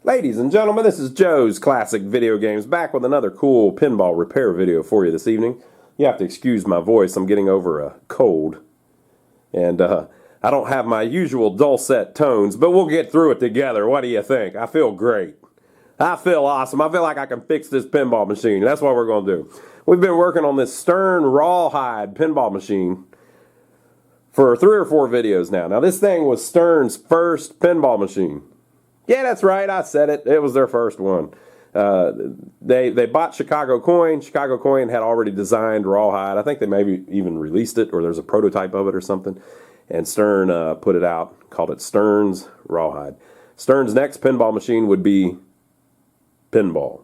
Ladies and gentlemen, this is Joe's Classic Video Games, back with another cool pinball repair video for you this evening. You have to excuse my voice, I'm getting over a cold. And I don't have my usual dulcet tones, but we'll get through it together. What do you think? I feel great. I feel awesome. I feel like I can fix this pinball machine. That's what we're going to do. We've been working on this Stern RAWHIDE pinball machine for 3 or 4 videos now. Now this thing was Stern's first pinball machine. Yeah, that's right, I said it. It was their first one. They bought Chicago Coin. Chicago Coin had already designed RAWHIDE. I think they maybe even released it, or there's a prototype of it or something. And Stern put it out, called it Stern's RAWHIDE. Stern's next pinball machine would be Pinball.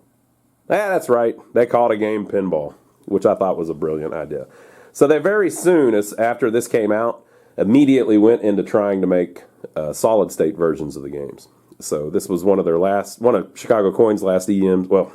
Yeah, that's right. They called a game Pinball, which I thought was a brilliant idea. So they very soon, after this came out, immediately went into trying to make solid state versions of the games. So this was one of Chicago Coin's last EMs. Well,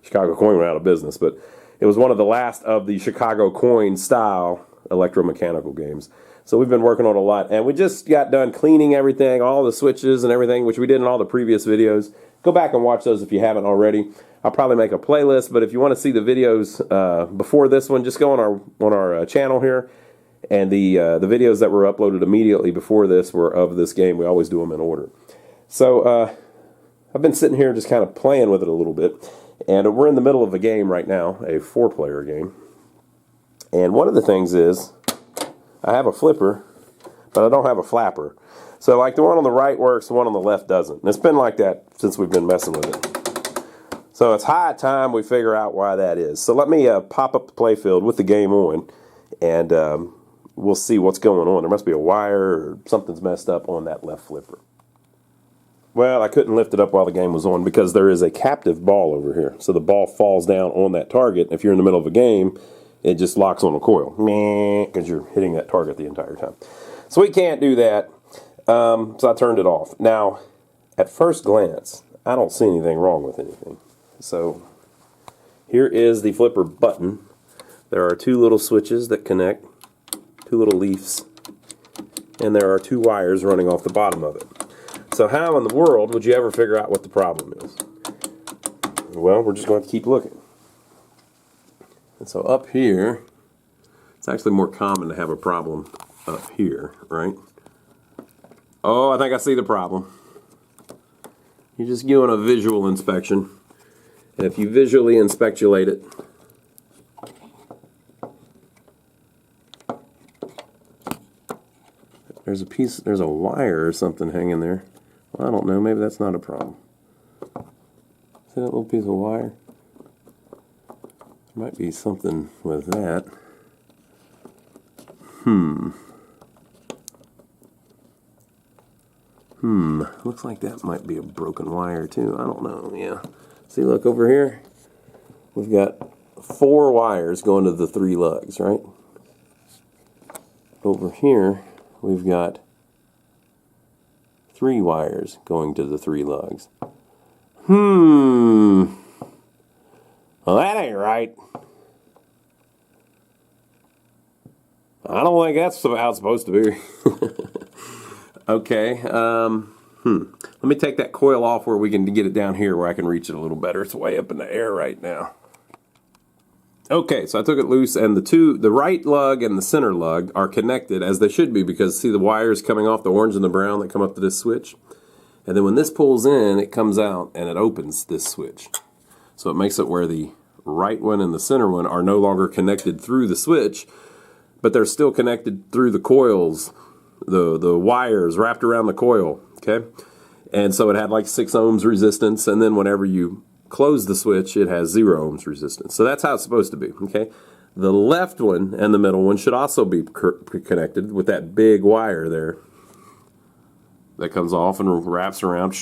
Chicago Coin went out of business, but it was one of the last of the Chicago Coin style electromechanical games. So we've been working on a lot, and we just got done cleaning everything, all the switches and everything, which we did in all the previous videos. Go back and watch those if you haven't already. I'll probably make a playlist, but if you want to see the videos before this one, just go on our channel here. And the videos that were uploaded immediately before this were of this game. We always do them in order. So I've been sitting here just kind of playing with it a little bit, and we're in the middle of a game right now, a 4-player game. And one of the things is I have a flipper, but I don't have a flapper. So like the one on the right works, the one on the left doesn't. And it's been like that since we've been messing with it. So it's high time we figure out why that is. So let me pop up the playfield with the game on, and we'll see what's going on. There must be a wire or something's messed up on that left flipper. Well, I couldn't lift it up while the game was on because there is a captive ball over here. So the ball falls down on that target. If you're in the middle of a game, it just locks on a coil because you're hitting that target the entire time. So we can't do that. So I turned it off. Now, at first glance, I don't see anything wrong with anything. So here is the flipper button. There are 2 little switches that connect, 2 little leaves, and there are 2 wires running off the bottom of it. So how in the world would you ever figure out what the problem is? Well, we're just going to keep looking. And so up here, it's actually more common to have a problem up here, right? Oh, I think I see the problem. You're just doing a visual inspection. And if you visually inspectulate it, there's a wire or something hanging there. Well, I don't know, maybe that's not a problem. See that little piece of wire? There might be something with that. Looks like that might be a broken wire too. I don't know, yeah. See, look over here. We've got 4 wires going to the 3 lugs, right? Over here, we've got 3 wires going to the 3 lugs. Well, that ain't right. I don't think that's how it's supposed to be. Okay, let me take that coil off where we can get it down here where I can reach it a little better. It's way up in the air right now. Okay, so I took it loose, and the right lug and the center lug are connected as they should be, because see the wires coming off, the orange and the brown that come up to this switch? And then when this pulls in, it comes out and it opens this switch. So it makes it where the right one and the center one are no longer connected through the switch, but they're still connected through the coils, the wires wrapped around the coil, okay? And so it had like 6 ohms resistance, and then whenever you close the switch, it has 0 ohms resistance. So that's how it's supposed to be, okay? The left one and the middle one should also be connected with that big wire there that comes off and wraps around.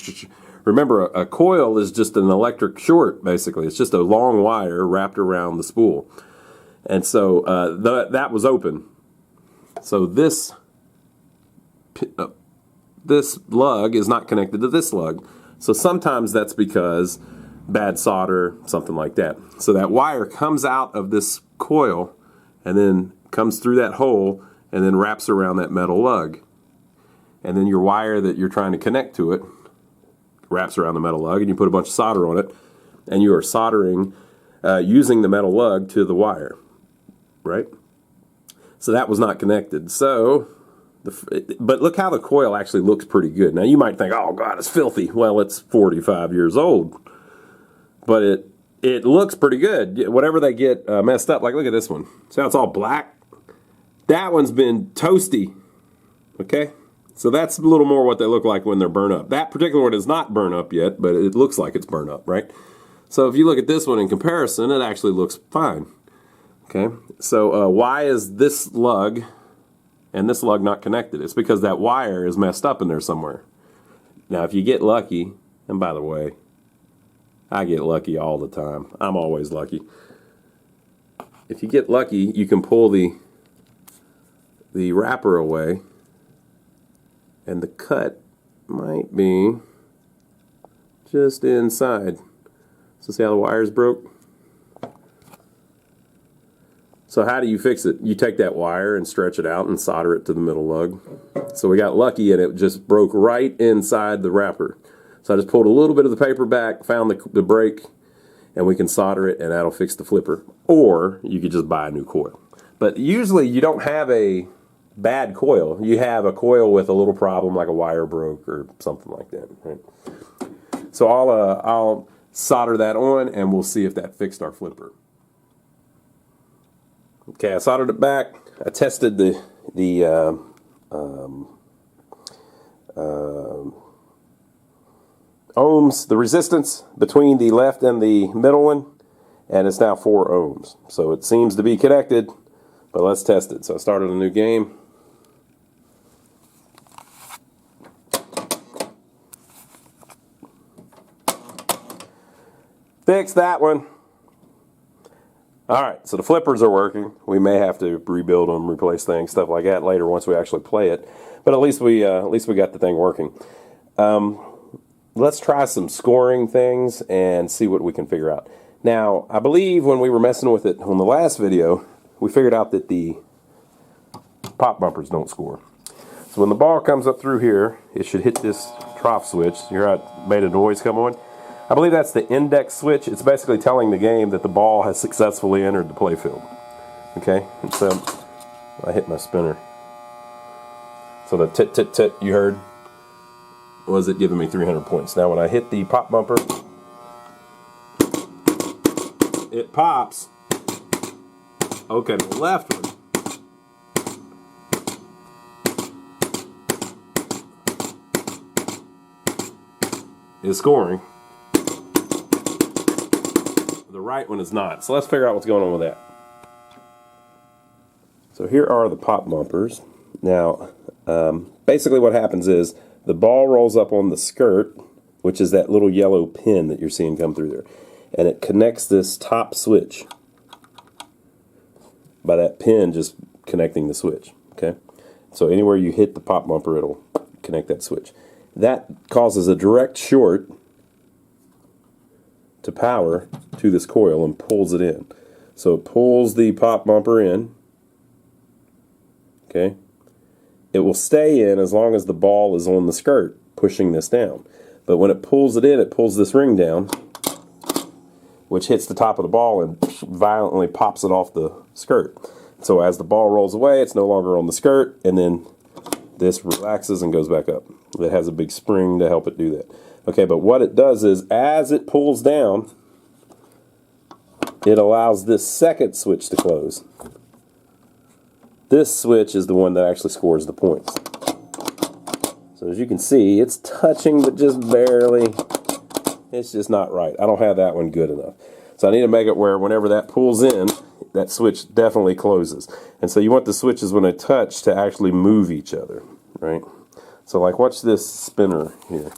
Remember, a coil is just an electric short, basically. It's just a long wire wrapped around the spool. And so that was open. So this lug is not connected to this lug. So sometimes that's because bad solder, something like that. So that wire comes out of this coil and then comes through that hole and then wraps around that metal lug. And then your wire that you're trying to connect to it wraps around the metal lug, and you put a bunch of solder on it, and you are soldering using the metal lug to the wire, right? So that was not connected. So, but look how the coil actually looks pretty good. Now you might think, oh God, it's filthy. Well, it's 45 years old, but it looks pretty good. Whatever they get messed up, like look at this one. See how it's all black? That one's been toasty, okay? So that's a little more what they look like when they're burnt up. That particular one is not burnt up yet, but it looks like it's burnt up, right? So if you look at this one in comparison, it actually looks fine. Okay, so why is this lug and this lug not connected? It's because that wire is messed up in there somewhere. Now if you get lucky, and by the way, I get lucky all the time. I'm always lucky. If you get lucky, you can pull the wrapper away, and the cut might be just inside. So see how the wires broke? So how do you fix it? You take that wire and stretch it out and solder it to the middle lug. So we got lucky and it just broke right inside the wrapper. So I just pulled a little bit of the paper back, found the break, and we can solder it, and that'll fix the flipper. Or you could just buy a new coil. But usually you don't have a bad coil. You have a coil with a little problem like a wire broke or something like that. Right? So I'll solder that on and we'll see if that fixed our flipper. Okay, I soldered it back. I tested the ohms, the resistance between the left and the middle one, and it's now 4 ohms. So it seems to be connected, but let's test it. So I started a new game. Fix that one. Alright, so the flippers are working. We may have to rebuild them, replace things, stuff like that later once we actually play it. But at least we got the thing working. Let's try some scoring things and see what we can figure out. Now, I believe when we were messing with it on the last video, we figured out that the pop bumpers don't score. So when the ball comes up through here, it should hit this trough switch. You hear how it made a noise come on? I believe that's the index switch. It's basically telling the game that the ball has successfully entered the playfield. Okay, and so I hit my spinner. So the tit tit tit you heard was it giving me 300 points. Now when I hit the pop bumper, it pops. Okay, the left one. Is scoring. The right one is not. So let's figure out what's going on with that. So here are the pop bumpers. Now, basically what happens is the ball rolls up on the skirt, which is that little yellow pin that you're seeing come through there. And it connects this top switch by that pin just connecting the switch. Okay? So anywhere you hit the pop bumper, it'll connect that switch. That causes a direct short to power to this coil and pulls it in. So it pulls the pop bumper in. Okay. It will stay in as long as the ball is on the skirt pushing this down. But when it pulls it in, it pulls this ring down, which hits the top of the ball and violently pops it off the skirt. So as the ball rolls away, it's no longer on the skirt, and then this relaxes and goes back up. It has a big spring to help it do that. Okay, but what it does is, as it pulls down, it allows this second switch to close. This switch is the one that actually scores the points. So as you can see, it's touching, but just barely. It's just not right. I don't have that one good enough. So I need to make it where whenever that pulls in, that switch definitely closes. And so you want the switches when they touch to actually move each other, right? So like watch this spinner here.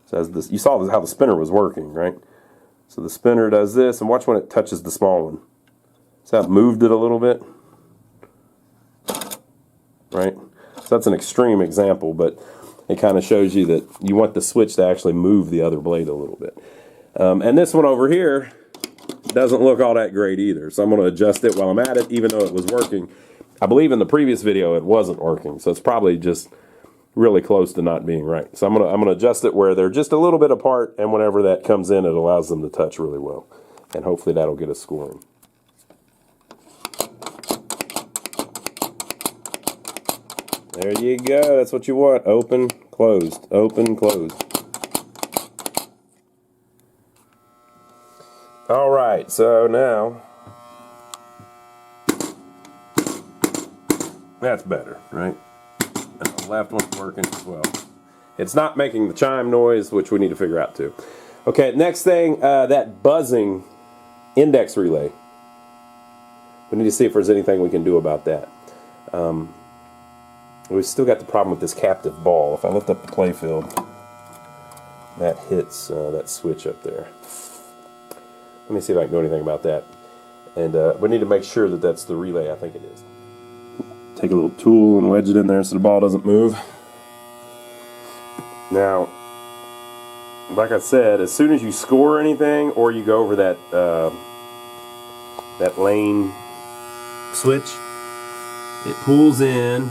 So as this, you saw how the spinner was working, right? So the spinner does this, and watch when it touches the small one. So it moved it a little bit, right? So that's an extreme example, but it kind of shows you that you want the switch to actually move the other blade a little bit. And this one over here doesn't look all that great either. So I'm going to adjust it while I'm at it, even though it was working. I believe in the previous video it wasn't working, so it's probably just really close to not being right. So I'm gonna adjust it where they're just a little bit apart, and whenever that comes in, it allows them to touch really well. And hopefully that'll get us scoring. There you go. That's what you want. Open, closed. Open, closed. All right. So now that's better, right? And the left one's working as well. It's not making the chime noise, which we need to figure out too. Okay. Next thing, that buzzing index relay. We need to see if there's anything we can do about that. We've still got the problem with this captive ball. If I lift up the playfield, that hits that switch up there. Let me see if I can do anything about that. And we need to make sure that that's the relay. I think it is. Take a little tool and wedge it in there so the ball doesn't move. Now, like I said, as soon as you score anything or you go over that that lane switch, it pulls in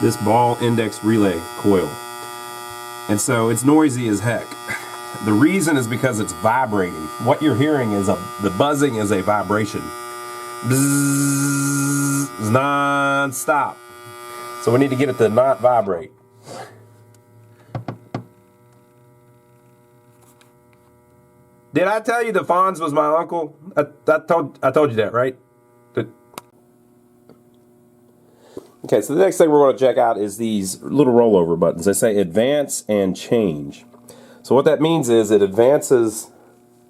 this ball index relay coil. And so it's noisy as heck. The reason is because it's vibrating. What you're hearing is the buzzing is a vibration. Bzzz, non-stop. So we need to get it to not vibrate. Did I tell you that Fonz was my uncle? I told you that, right? Okay, so the next thing we're going to check out is these little rollover buttons. They say advance and change. So what that means is it advances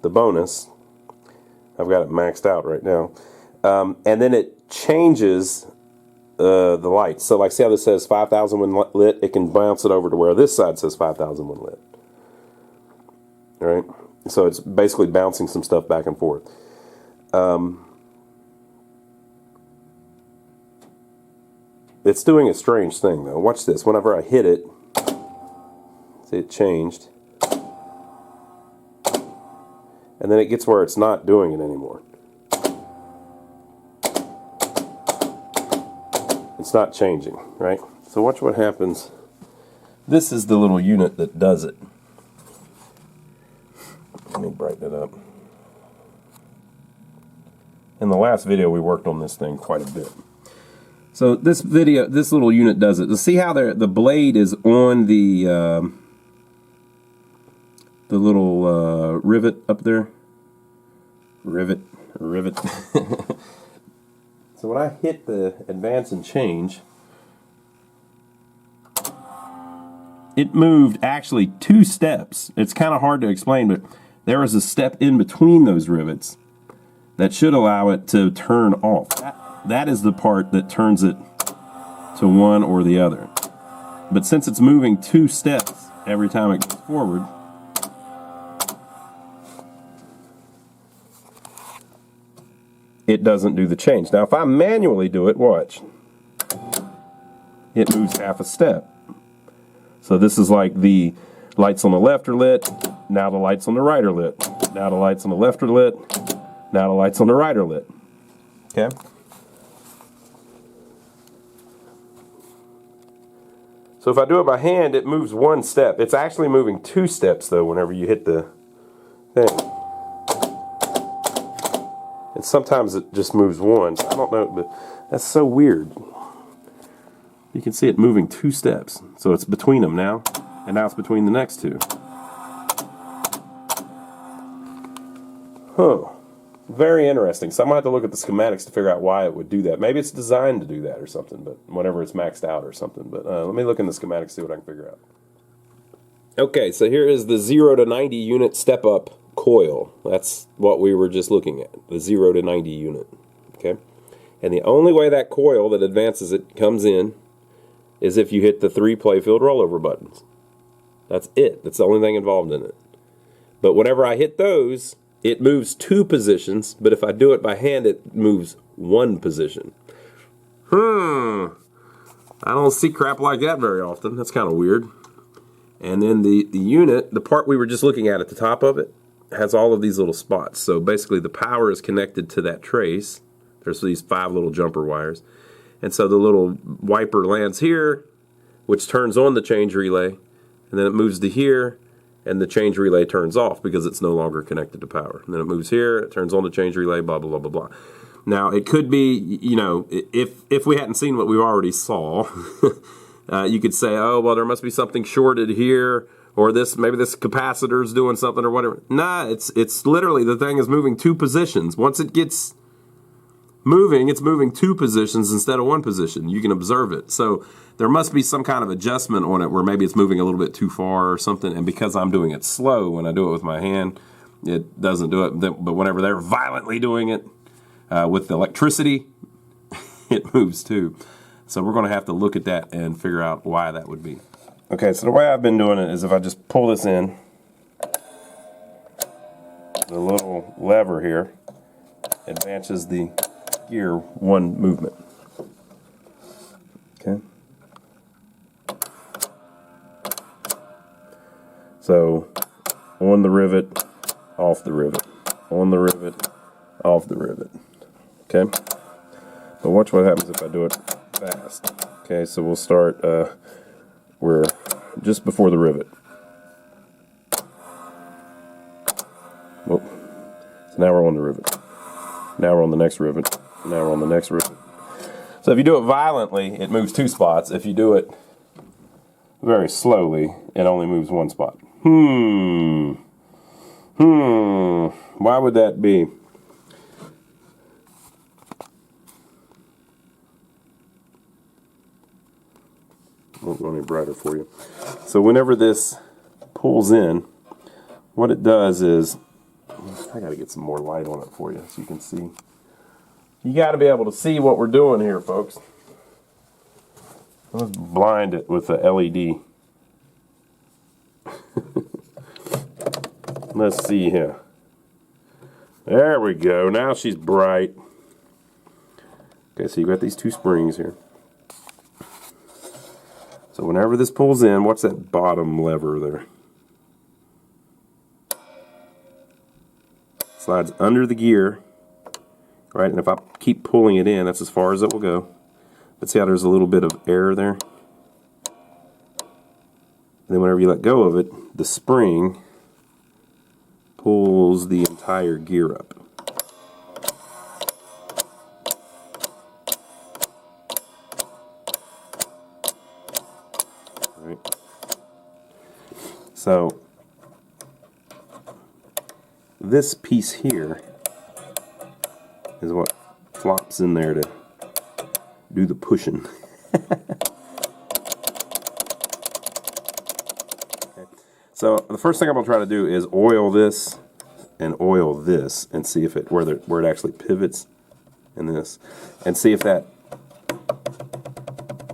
the bonus. I've got it maxed out right now. And then it changes the lights. So like see how this says 5,000 when lit? It can bounce it over to where this side says 5,000 when lit. All right? So it's basically bouncing some stuff back and forth. It's doing a strange thing though. Watch this. Whenever I hit it, see it changed. And then it gets where it's not doing it anymore. It's not changing, right? So watch what happens. This is the little unit that does it. Let me brighten it up. In the last video we worked on this thing quite a bit. So this little unit does it. See how the blade is on the little rivet up there? Rivet. So when I hit the advance and change, it moved actually 2 steps. It's kind of hard to explain, but there is a step in between those rivets that should allow it to turn off. That is the part that turns it to one or the other. But since it's moving 2 steps every time it goes forward, it doesn't do the change. Now if I manually do it, watch. It moves half a step. So this is like the lights on the left are lit, now the lights on the right are lit. Now the lights on the left are lit, now the lights on the right are lit. Okay? So if I do it by hand, it moves 1 step. It's actually moving 2 steps though whenever you hit the thing. And sometimes it just moves 1. I don't know, but that's so weird. You can see it moving 2 steps. So it's between them now, and now it's between the next 2. Huh. Very interesting. So I'm going to have to look at the schematics to figure out why it would do that. Maybe it's designed to do that or something, but whenever it's maxed out or something. But let me look in the schematics, see what I can figure out. Okay, so here is the 0 to 90 unit step-up coil. That's what we were just looking at, the 0 to 90 unit. Okay, and the only way that coil that advances it comes in is if you hit the 3 playfield rollover buttons. That's it. That's the only thing involved in it. But whenever I hit those, it moves 2 positions, but if I do it by hand, it moves 1 position. I don't see crap like that very often. That's kind of weird. And then the unit, the part we were just looking at the top of it, has all of these little spots. So basically the power is connected to that trace. There's these 5 little jumper wires. And so the little wiper lands here, which turns on the change relay, and then it moves to here, and the change relay turns off because it's no longer connected to power. And then it moves here, it turns on the change relay, blah, blah, blah, blah, blah. Now, it could be, you know, if we hadn't seen what we already saw, you could say, oh, well, there must be something shorted here, or this, maybe this capacitor's doing something or whatever. Nah, it's literally, the thing is moving 2 positions. Once it gets moving, it's moving 2 positions instead of 1 position. You can observe it. So there must be some kind of adjustment on it where maybe it's moving a little bit too far or something, and because I'm doing it slow when I do it with my hand, it doesn't do it. But whenever they're violently doing it with the electricity, it moves too. So we're going to have to look at that and figure out why that would be. Okay, so the way I've been doing it is if I just pull this in, the little lever here advances the gear 1 movement. Okay. So on the rivet, off the rivet, on the rivet, off the rivet. Okay. But watch what happens if I do it fast. Okay, so we'll start, we're just before the rivet. Whoop. So now we're on the rivet. Now we're on the next rivet. Now we're on the next rivet. So if you do it violently, it moves 2 spots. If you do it very slowly, it only moves 1 spot. Why would that be? Won't go any brighter for you. So whenever this pulls in, what it does is, I gotta get some more light on it for you so you can see. You gotta be able to see what we're doing here, folks. Let's blind it with the LED. Let's see here. There we go. Now she's bright. Okay, so you got these 2 springs here. So whenever this pulls in, what's that bottom lever there? Slides under the gear, right? And if I keep pulling it in, that's as far as it will go. But see how there's a little bit of air there? And then whenever you let go of it, the spring pulls the entire gear up. Right. So this piece here is what flops in there to do the pushing. So the first thing I'm going to try to do is oil this and oil this and see if it where it actually pivots in this, and see if that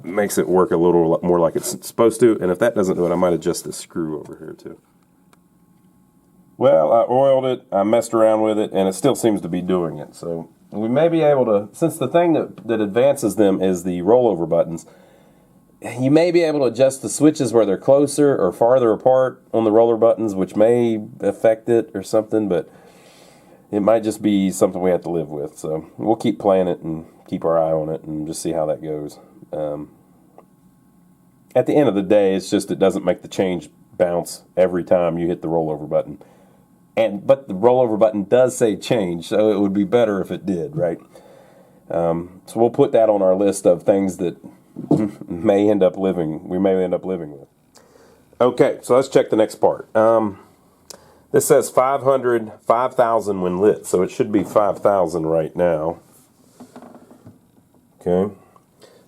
makes it work a little more like it's supposed to. And if that doesn't do it, I might adjust this screw over here too. Well, I oiled it, I messed around with it, and it still seems to be doing it. So we may be able to, since the thing that advances them is the rollover buttons, you may be able to adjust the switches where they're closer or farther apart on the roller buttons, which may affect it or something, but it might just be something we have to live with. So we'll keep playing it and keep our eye on it and just see how that goes. At the end of the day, it's just it doesn't make the change bounce every time you hit the rollover button. But the rollover button does say change, so it would be better if it did, right? So we'll put that on our list of things that we may end up living with. Okay, so let's check the next part. This says 5,000 when lit, so it should be 5,000 right now. Okay,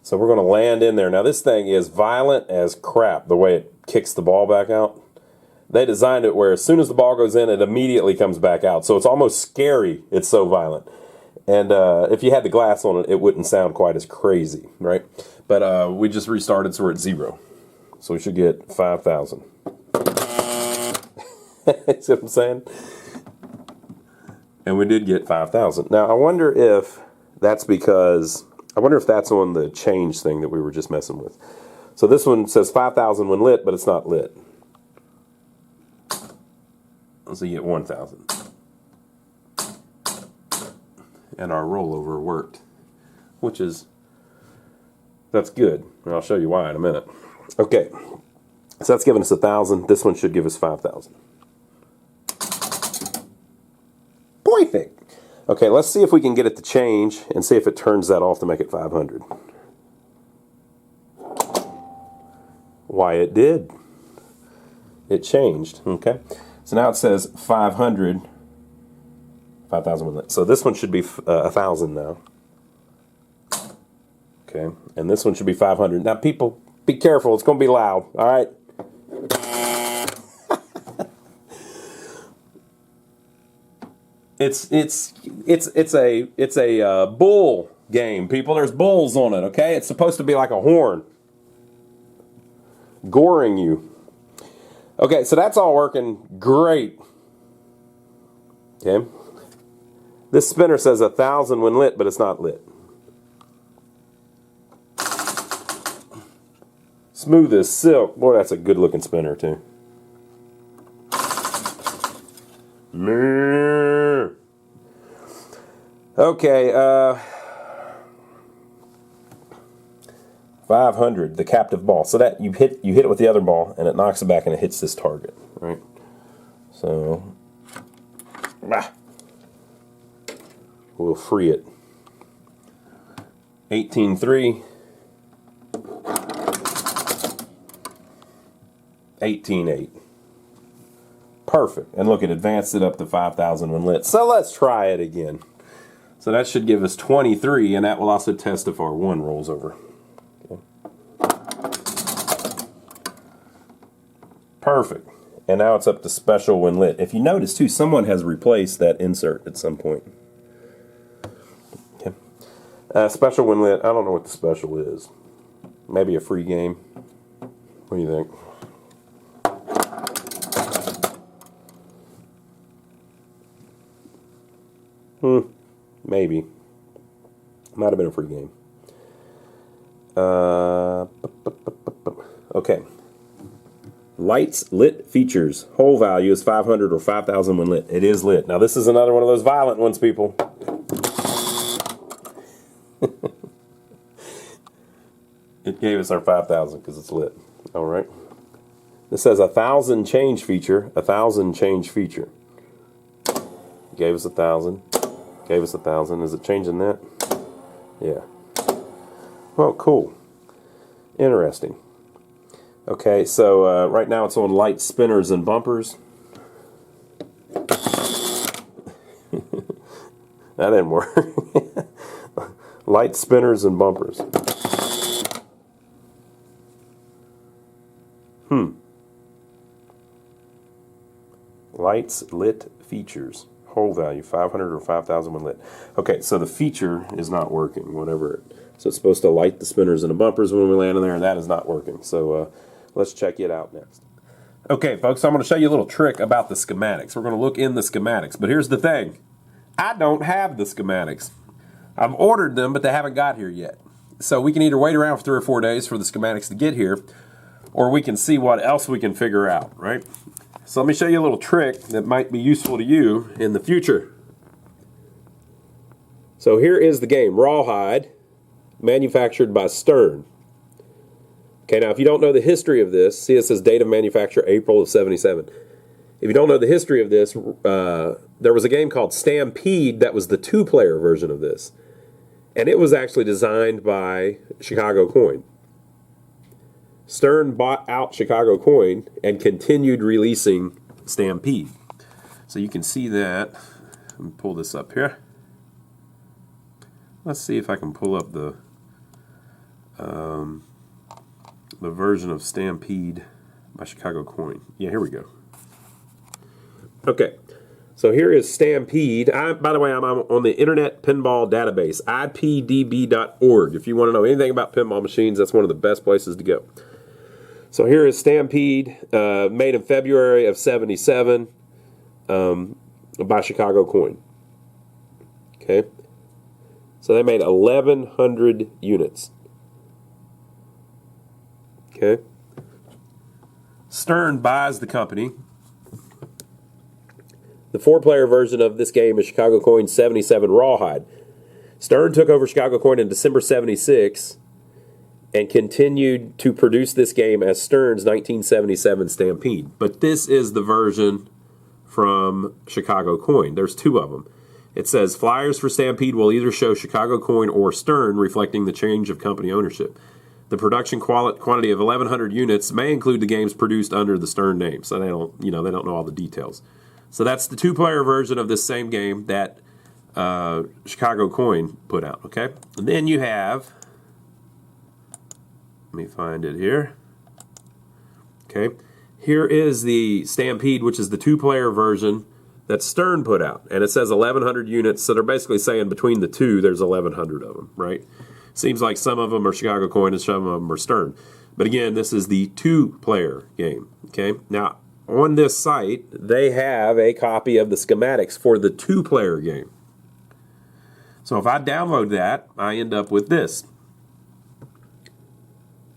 so we're going to land in there. Now this thing is violent as crap, the way it kicks the ball back out. They designed it where as soon as the ball goes in, it immediately comes back out. So it's almost scary. It's so violent. And if you had the glass on it, it wouldn't sound quite as crazy, right? But we just restarted, so we're at 0. So we should get 5,000. See what I'm saying? And we did get 5,000. Now, I wonder if that's because, I wonder if that's on the change thing that we were just messing with. So this one says 5,000 when lit, but it's not lit. So you get 1,000. And our rollover worked, which is, that's good. And I'll show you why in a minute. Okay, so that's giving us 1,000. This one should give us 5,000. Perfect. Okay, let's see if we can get it to change and see if it turns that off to make it 500. Why, it did. It changed. Okay, so now it says 500. 5,000. So this one should be 1,000 now. Okay, and this one should be 500. Now, people, be careful. It's going to be loud. All right. It's a bull game, people. There's bulls on it. Okay, it's supposed to be like a horn, goring you. Okay, so that's all working great. Okay. This spinner says 1,000 when lit, but it's not lit. Smooth as silk. Boy, that's a good looking spinner too. Okay, 500, the captive ball. So that you hit it with the other ball and it knocks it back and it hits this target, right? So we'll free it. 18.3. 18.8. Perfect. And look, it advanced it up to 5,000 when lit. So let's try it again. So that should give us 23, and that will also test if our 1 rolls over. Okay. Perfect. And now it's up to special when lit. If you notice too, someone has replaced that insert at some point. Okay. Special when lit. I don't know what the special is. Maybe a free game. What do you think? Maybe. Might have been a free game. Okay. Lights, lit features. Whole value is 500 or 5,000 when lit. It is lit. Now this is another one of those violent ones, people. It gave us our 5,000 because it's lit. All right. This says 1,000 change feature. 1,000 change feature. Gave us 1,000. Gave us 1,000. Is it changing that? Yeah. Well, cool. Interesting. Okay, so right now it's on light spinners and bumpers. That didn't work. Light spinners and bumpers. Lights, lit features. Whole value 500 or 5,000 when lit. Okay, so the feature is not working. Whatever. So it's supposed to light the spinners and the bumpers when we land in there, and that is not working. So let's check it out next. Okay, folks, I'm going to show you a little trick about the schematics. We're going to look in the schematics, but here's the thing. I don't have the schematics. I've ordered them, but they haven't got here yet. So we can either wait around for 3 or 4 days for the schematics to get here, or we can see what else we can figure out, right? So let me show you a little trick that might be useful to you in the future. So here is the game, Rawhide, manufactured by Stern. Okay, now if you don't know the history of this, see it says date of manufacture April of '77. If you don't know the history of this, there was a game called Stampede that was the 2-player version of this. And it was actually designed by Chicago Coin. Stern bought out Chicago Coin and continued releasing Stampede. So you can see that. Let me pull this up here. Let's see if I can pull up the version of Stampede by Chicago Coin. Yeah, here we go. Okay, so here is Stampede. By the way, I'm on the Internet Pinball Database, ipdb.org. If you want to know anything about pinball machines, that's one of the best places to go. So here is Stampede, made in February of '77 by Chicago Coin. Okay, so they made 1,100 units. Okay, Stern buys the company. The 4-player version of this game is Chicago Coin 77 Rawhide. Stern took over Chicago Coin in December '76. and continued to produce this game as Stern's 1977 Stampede. But this is the version from Chicago Coin. There's two of them. It says, flyers for Stampede will either show Chicago Coin or Stern, reflecting the change of company ownership. The production quantity of 1,100 units may include the games produced under the Stern name. So they don't know all the details. So that's the two-player version of this same game that Chicago Coin put out. Okay, and then you have. Let me find it here. Okay, here is the Stampede, which is the two-player version that Stern put out, and it says 1,100 units. So they're basically saying between the two, there's 1,100 of them, right? Seems like some of them are Chicago Coin and some of them are Stern. But again, this is the two-player game. Okay, now on this site, they have a copy of the schematics for the two-player game. So if I download that, I end up with this.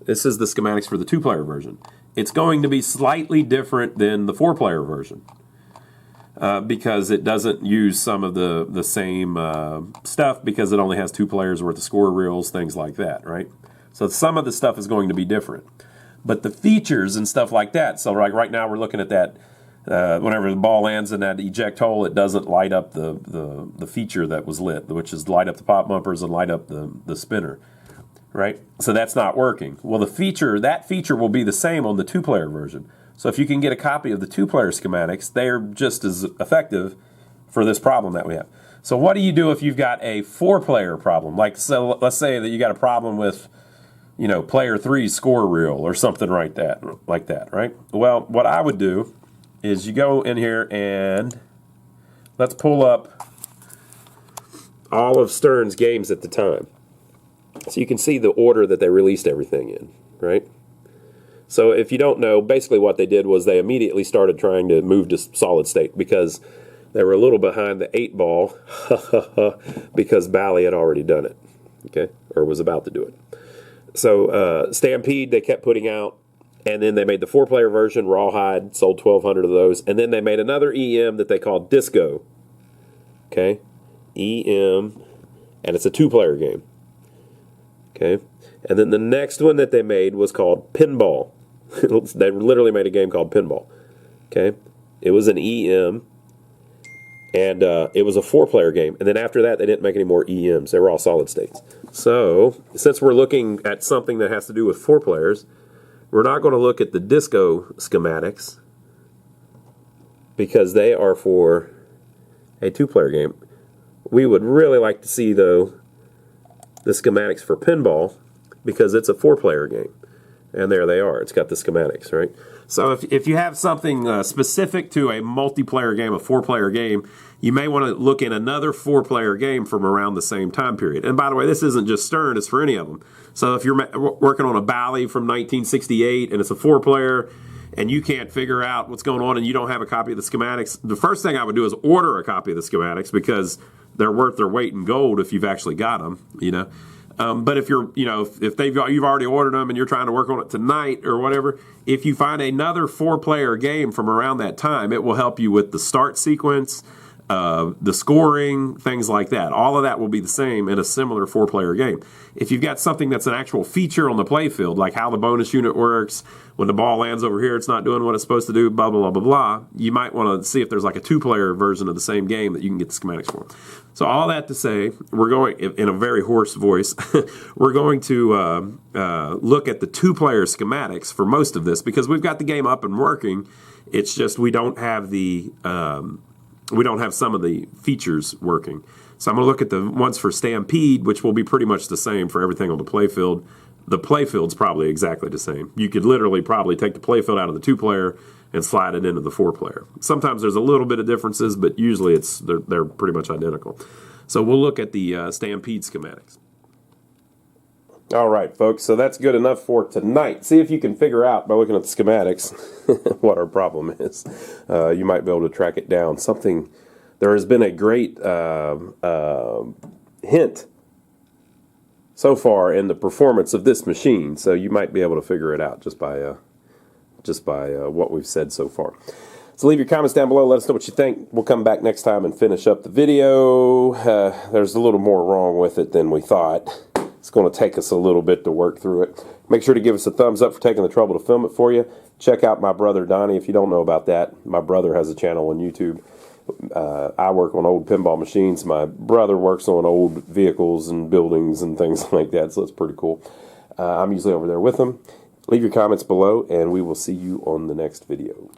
This is the schematics for the two-player version. It's going to be slightly different than the four-player version because it doesn't use some of the same stuff because it only has two players worth of score reels, things like that, right? So some of the stuff is going to be different. But the features and stuff like that, so like right now we're looking at that, whenever the ball lands in that eject hole, it doesn't light up the feature that was lit, which is light up the pop bumpers and light up the spinner, right? So that's not working. Well, that feature will be the same on the two-player version. So if you can get a copy of the two-player schematics, they're just as effective for this problem that we have. So what do you do if you've got a four-player problem? Like, so let's say that you got a problem with, player 3's score reel or something like that, right? Well, what I would do is you go in here and let's pull up all of Stern's games at the time. So you can see the order that they released everything in, right? So if you don't know, basically what they did was they immediately started trying to move to solid state because they were a little behind the 8-ball because Bally had already done it, okay, or was about to do it. So Stampede, they kept putting out, and then they made the four-player version, Rawhide, sold 1,200 of those, and then they made another EM that they called Disco, okay, EM, and it's a two-player game, okay, and then the next one that they made was called Pinball. They literally made a game called Pinball, okay, it was an EM, and it was a four-player game, and then after that they didn't make any more EMs, they were all solid states. So, since we're looking at something that has to do with four players, we're not going to look at the Disco schematics because they are for a two-player game. We would really like to see, though, the schematics for Pinball because it's a four-player game. And there they are. It's got the schematics, right? So if you have something specific to a multiplayer game, a four-player game, you may want to look in another four-player game from around the same time period. And by the way, this isn't just Stern, it's for any of them. So if you're working on a Bally from 1968 and it's a four-player and you can't figure out what's going on and you don't have a copy of the schematics, the first thing I would do is order a copy of the schematics because they're worth their weight in gold if you've actually got them, But if you're, if you've already ordered them and you're trying to work on it tonight or whatever, if you find another four-player game from around that time, it will help you with the start sequence, the scoring, things like that. All of that will be the same in a similar four-player game. If you've got something that's an actual feature on the playfield, like how the bonus unit works, when the ball lands over here, it's not doing what it's supposed to do, blah, blah, blah, blah, blah, you might want to see if there's like a two-player version of the same game that you can get the schematics for. So all that to say, we're going, in a very hoarse voice, we're going to look at the two-player schematics for most of this because we've got the game up and working. It's just we don't have the... we don't have some of the features working. So I'm going to look at the ones for Stampede, which will be pretty much the same for everything on the playfield. The playfield's probably exactly the same. You could literally probably take the playfield out of the two-player and slide it into the four-player. Sometimes there's a little bit of differences, but usually they're pretty much identical. So we'll look at the Stampede schematics. All right, folks, so that's good enough for tonight. See if you can figure out, by looking at the schematics, what our problem is. You might be able to track it down. There has been a great hint so far in the performance of this machine, so you might be able to figure it out just by what we've said so far. So leave your comments down below. Let us know what you think. We'll come back next time and finish up the video. There's a little more wrong with it than we thought. It's going to take us a little bit to work through it. Make sure to give us a thumbs up for taking the trouble to film it for you. Check out my brother Donnie if you don't know about that. My brother has a channel on YouTube. I work on old pinball machines. My brother works on old vehicles and buildings and things like that, so it's pretty cool. I'm usually over there with him. Leave your comments below, and we will see you on the next video.